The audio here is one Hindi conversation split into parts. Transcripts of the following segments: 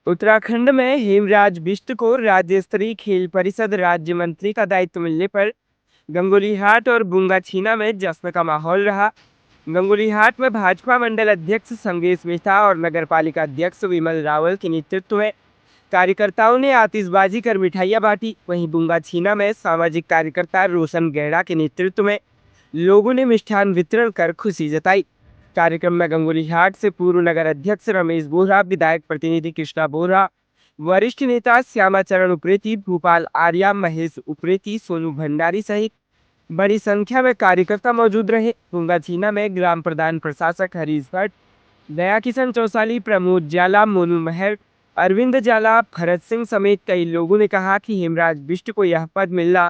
उत्तराखंड में हेमराज बिष्ट को राज्य स्तरीय खेल परिषद राज्य मंत्री का दायित्व मिलने पर गंगोलीहाट और बुंगाछीना में जश्न का माहौल रहा। गंगोलीहाट में भाजपा मंडल अध्यक्ष संगेश मेहता और नगर पालिका अध्यक्ष विमल रावल के नेतृत्व में कार्यकर्ताओं ने आतिशबाजी कर मिठाइयां बांटी। वहीं बुंगाछीना में सामाजिक कार्यकर्ता रोशन गैड़ा के नेतृत्व में लोगों ने मिष्ठान वितरण कर खुशी जताई। कार्यक्रम में गंगोलीहाट से पूर्व नगर अध्यक्ष रमेश बोहरा, विधायक प्रतिनिधि कृष्णा बोहरा, वरिष्ठ नेता श्यामाचरण उप्रेती, भूपाल आर्या, महेश उप्रेती, सोनू भंडारी सहित बड़ी संख्या में कार्यकर्ता मौजूद रहे। बुंगाछीना में ग्राम प्रधान प्रशासक हरीश भट्ट, दया किशन चौसाली, प्रमोद जाला, मोनू महर, अरविंद जाला, भरत सिंह समेत कई लोगों ने कहा कि हेमराज बिष्ट को यह पद मिलना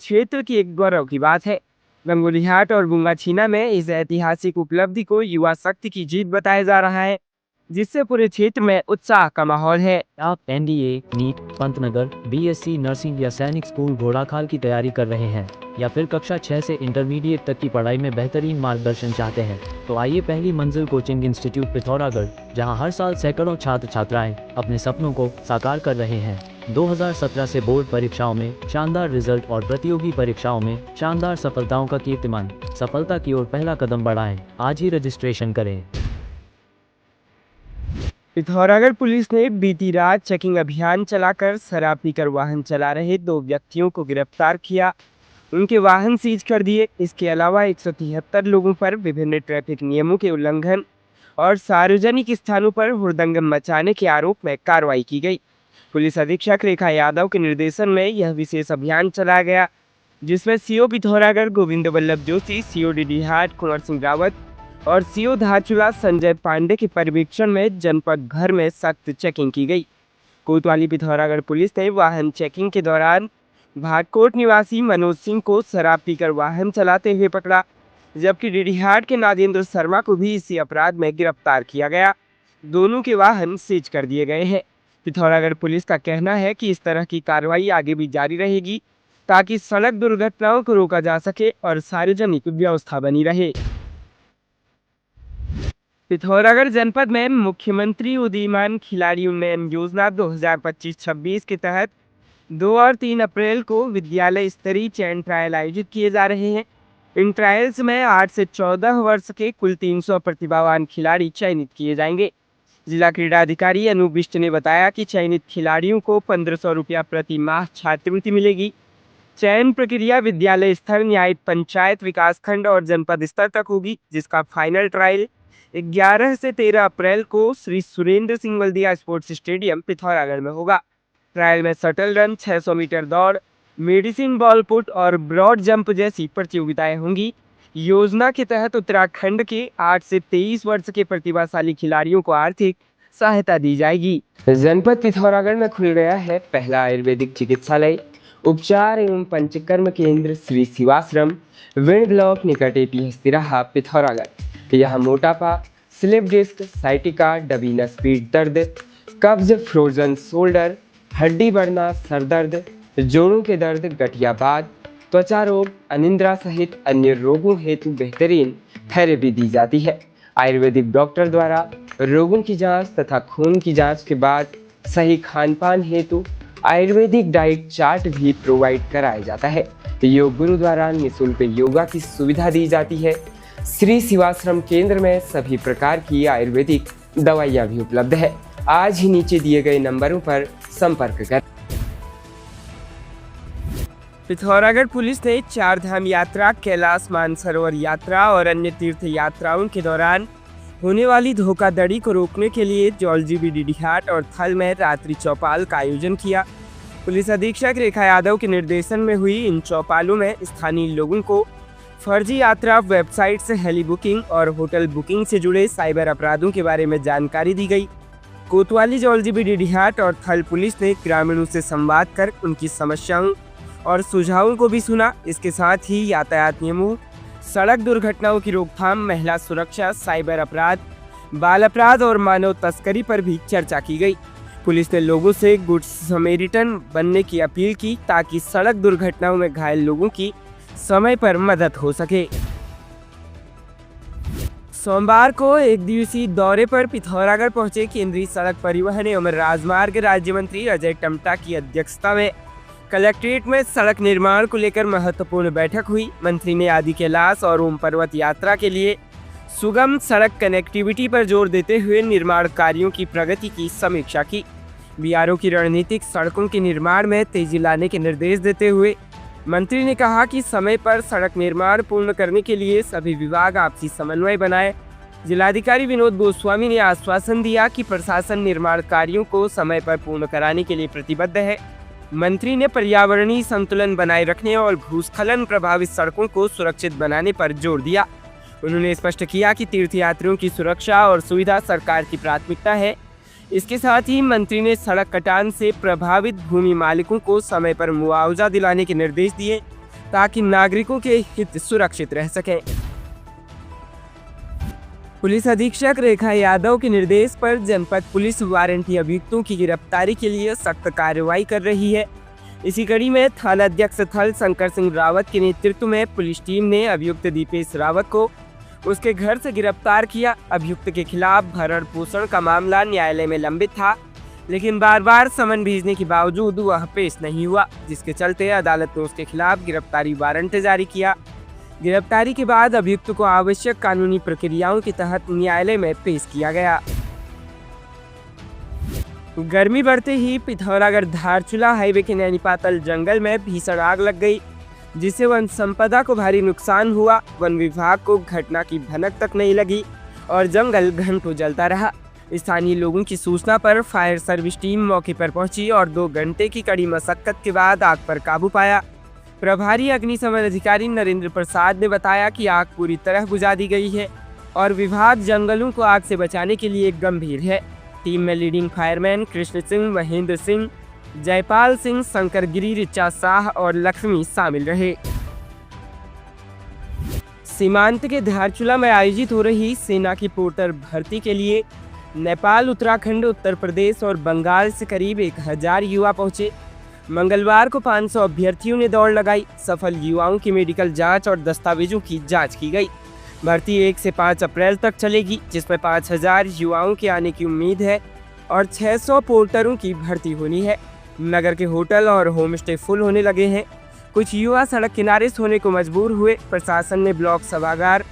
क्षेत्र की एक गौरव की बात है। गंगोलीहाट और बुंगाछीना में इस ऐतिहासिक उपलब्धि को युवा शक्ति की जीत बताया जा रहा है, जिससे पूरे क्षेत्र में उत्साह का माहौल है। आप NDA, NEET, Pantnagar, BSc nursing या सैनिक स्कूल घोड़ाखाल की तैयारी कर रहे हैं या फिर कक्षा 6 से इंटरमीडिएट तक की पढ़ाई में बेहतरीन मार्गदर्शन चाहते हैं तो आइए पहली मंजिल कोचिंग इंस्टीट्यूट पिथौरागढ़, जहां हर साल सैकड़ों छात्र छात्राएं अपने सपनों को साकार कर रहे हैं। 2017 से बोर्ड परीक्षाओं में शानदार रिजल्ट और प्रतियोगी परीक्षाओं में शानदार सफलताओं का कीर्तिमान। सफलता की ओर पहला कदम बढ़ाएं। आज ही रजिस्ट्रेशन करें। पिथौरागढ़ पुलिस ने बीती रात चेकिंग अभियान चलाकर शराब पीकर वाहन चला रहे 2 व्यक्तियों को गिरफ्तार किया, उनके वाहन सीज कर दिए। इसके अलावा 173 लोगों पर विभिन्न ट्रैफिक नियमों के उल्लंघन और सार्वजनिक स्थानों पर हुड़दंगम मचाने के आरोप में कार्रवाई की गई। पुलिस अधीक्षक रेखा यादव के निर्देशन में यह विशेष अभियान चलाया गया, जिसमें सीओ पिथौरागढ़ गोविंद वल्लभ जोशी, सीओ डीडीहाट कुंवर सिंह रावत और सीओ धारचूला संजय पांडे के पर्यवेक्षण में जनपद भर में सख्त चेकिंग की गई। कोतवाली पिथौरागढ़ पुलिस ने वाहन चेकिंग के दौरान भाटकोट निवासी मनोज सिंह को शराब पीकर वाहन चलाते हुए पकड़ा, जबकि डीडीहाट के नागेंद्र शर्मा को भी इसी अपराध में गिरफ्तार किया गया। दोनों के वाहन सीज कर दिए गए हैं। पिथौरागढ़ पुलिस का कहना है कि इस तरह की कार्रवाई आगे भी जारी रहेगी ताकि सड़क दुर्घटनाओं को रोका जा सके और सार्वजनिक व्यवस्था बनी रहे। पिथौरागढ़ जनपद में मुख्यमंत्री उदीयमान खिलाड़ी उन्नयन योजना 2025-26 के तहत 2 और 3 अप्रैल को विद्यालय स्तरीय चयन ट्रायल आयोजित किए जा रहे हैं। इन ट्रायल्स में 8 से 14 वर्ष के कुल 300 प्रतिभावान खिलाड़ी चयनित किए जाएंगे। जिला क्रीड़ा अधिकारी अनूप बिष्ट ने बताया कि चयनित खिलाड़ियों को 1500 रुपया प्रति माह छात्रवृत्ति मिलेगी। चयन प्रक्रिया विद्यालय स्तर, न्यायिक, पंचायत, विकासखंड और जनपद स्तर तक होगी, जिसका फाइनल ट्रायल 11 से 13 अप्रैल को श्री सुरेंद्र सिंह वल्दिया स्पोर्ट्स स्टेडियम पिथौरागढ़ में होगा। ट्रायल में शटल रन, 600 मीटर दौड़, मेडिसिन बॉल पुट और ब्रॉड जंप जैसी प्रतियोगिताएं होंगी। योजना के तहत उत्तराखंड के 8 से 23 वर्ष के प्रतिभाशाली खिलाड़ियों को आर्थिक सहायता दी जाएगी। जनपद पिथौरागढ़ में खुल गया है पहला आयुर्वेदिक चिकित्सालय, उपचार एवं पंचकर्म केंद्र श्री शिवाश्रम, विण ब्लॉक निकट एपीएस तिराहा पिथौरागढ़। यह मोटापा, स्लिप डिस्क, साइटिका, डबीनस पीठ दर्द, कब्ज, फ्रोजन शोल्डर, हड्डी बढ़ना, सर दर्द, जोड़ों के दर्द, गठियाबाद, त्वचा रोग, अनिद्रा सहित अन्य रोगों हेतु बेहतरीन थेरेपी दी जाती है। आयुर्वेदिक डॉक्टर द्वारा रोगों की जांच तथा खून की जांच के बाद सही खान पान हेतु आयुर्वेदिक डाइट चार्ट भी प्रोवाइड कराया जाता है। योग गुरु द्वारा निःशुल्क योगा की सुविधा दी जाती है। श्री शिवाश्रम केंद्र में सभी प्रकार की आयुर्वेदिक दवाइयाँ भी उपलब्ध है। आज ही नीचे दिए गए नंबरों पर संपर्क करें। पिथौरागढ़ पुलिस ने 4 धाम यात्रा, कैलाश मानसरोवर यात्रा और अन्य तीर्थ यात्राओं के दौरान होने वाली धोखाधड़ी को रोकने के लिए जौलजीबी, डीडीहाट और थल में रात्रि चौपाल का आयोजन किया। पुलिस अधीक्षक रेखा यादव के निर्देशन में हुई इन चौपालों में स्थानीय लोगों को फर्जी यात्रा वेबसाइट से हेली बुकिंग और होटल बुकिंग से जुड़े साइबर अपराधों के बारे में जानकारी दी गई। कोतवाली, जौलजीबी, डीडीहाट और थल पुलिस ने ग्रामीणों से संवाद कर उनकी समस्याओं और सुझावों को भी सुना। इसके साथ ही यातायात नियमों, सड़क दुर्घटनाओं की रोकथाम, महिला सुरक्षा, साइबर अपराध, बाल अपराध और मानव तस्करी पर भी चर्चा की गई। पुलिस ने लोगों से गुड समैरिटन बनने की अपील की ताकि सड़क दुर्घटनाओं में घायल लोगों की समय पर मदद हो सके। सोमवार को एक दिवसीय दौरे पर पिथौरागढ़ पहुंचे केंद्रीय सड़क परिवहन एवं राजमार्ग राज्य मंत्री अजय टम्टा की अध्यक्षता में कलेक्ट्रेट में सड़क निर्माण को लेकर महत्वपूर्ण बैठक हुई। मंत्री ने आदि कैलाश और ओम पर्वत यात्रा के लिए सुगम सड़क कनेक्टिविटी पर जोर देते हुए निर्माण कार्यों की प्रगति की समीक्षा की। बीआरओ की रणनीतिक सड़कों के निर्माण में तेजी लाने के निर्देश देते हुए मंत्री ने कहा कि समय पर सड़क निर्माण पूर्ण करने के लिए सभी विभाग आपसी समन्वय बनाए। जिलाधिकारी विनोद गोस्वामी ने आश्वासन दिया कि प्रशासन निर्माण कार्यों को समय पर पूर्ण कराने के लिए प्रतिबद्ध है। मंत्री ने पर्यावरणीय संतुलन बनाए रखने और भूस्खलन प्रभावित सड़कों को सुरक्षित बनाने पर जोर दिया। उन्होंने स्पष्ट किया कि तीर्थयात्रियों की सुरक्षा और सुविधा सरकार की प्राथमिकता है। इसके साथ ही मंत्री ने सड़क कटान से प्रभावित भूमि मालिकों को समय पर मुआवजा दिलाने के निर्देश दिए ताकि नागरिकों के हित सुरक्षित रह सकें। पुलिस अधीक्षक रेखा यादव के निर्देश पर जनपद पुलिस वारंटी अभियुक्तों की गिरफ्तारी के लिए सख्त कार्रवाई कर रही है। इसी कड़ी में थानाध्यक्ष थल शंकर सिंह रावत के नेतृत्व में पुलिस टीम ने अभियुक्त दीपेश रावत को उसके घर से गिरफ्तार किया। अभियुक्त के खिलाफ भरण पोषण का मामला न्यायालय में लंबित था, लेकिन बार बार समन भेजने के बावजूद वह पेश नहीं हुआ, जिसके चलते अदालत ने उसके खिलाफ गिरफ्तारी वारंट जारी किया। गिरफ्तारी के बाद अभियुक्त को आवश्यक कानूनी प्रक्रियाओं के तहत न्यायालय में पेश किया गया। गर्मी बढ़ते ही पिथौरागढ़ धारचूला हाईवे के नैनीपातल जंगल में भीषण आग लग गई, जिससे वन संपदा को भारी नुकसान हुआ। वन विभाग को घटना की भनक तक नहीं लगी और जंगल घंटों जलता रहा। स्थानीय लोगों की सूचना पर फायर सर्विस टीम मौके पर पहुंची और 2 घंटे की कड़ी मशक्कत के बाद आग पर काबू पाया। प्रभारी अग्निशमन अधिकारी नरेंद्र प्रसाद ने बताया कि आग पूरी तरह बुझा दी गई है और विभाग जंगलों को आग से बचाने के लिए गंभीर है। टीम में लीडिंग फायरमैन कृष्ण सिंह, महेंद्र सिंह, जयपाल सिंह, शंकर गिरी, रिचा शाह और लक्ष्मी शामिल रहे। सीमांत के धारचूला में आयोजित हो रही सेना की पोर्टर भर्ती के लिए नेपाल, उत्तराखंड, उत्तर प्रदेश और बंगाल से करीब 1000 युवा पहुंचे। मंगलवार को 500 अभ्यर्थियों ने दौड़ लगाई। सफल युवाओं की मेडिकल जांच और दस्तावेजों की जांच की गई। भर्ती 1 से 5 अप्रैल तक चलेगी, जिसमें 5000 युवाओं के आने की उम्मीद है और 600 पोर्टरों की भर्ती होनी है। नगर के होटल और होम स्टे फुल होने लगे हैं। कुछ युवा सड़क किनारे सोने को मजबूर हुए। प्रशासन ने ब्लॉक सभागार,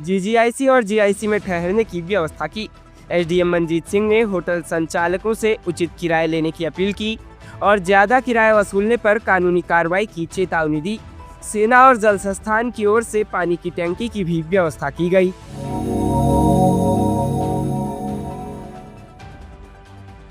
जीजीआईसी और जीआईसी में ठहरने की व्यवस्था की। एसडीएम मंजीत सिंह ने होटल संचालकों से उचित किराए लेने की अपील की और ज़्यादा किराया वसूलने पर कानूनी कार्रवाई की चेतावनी दी। सेना और जल संस्थान की ओर से पानी की टंकी की भी व्यवस्था की गई।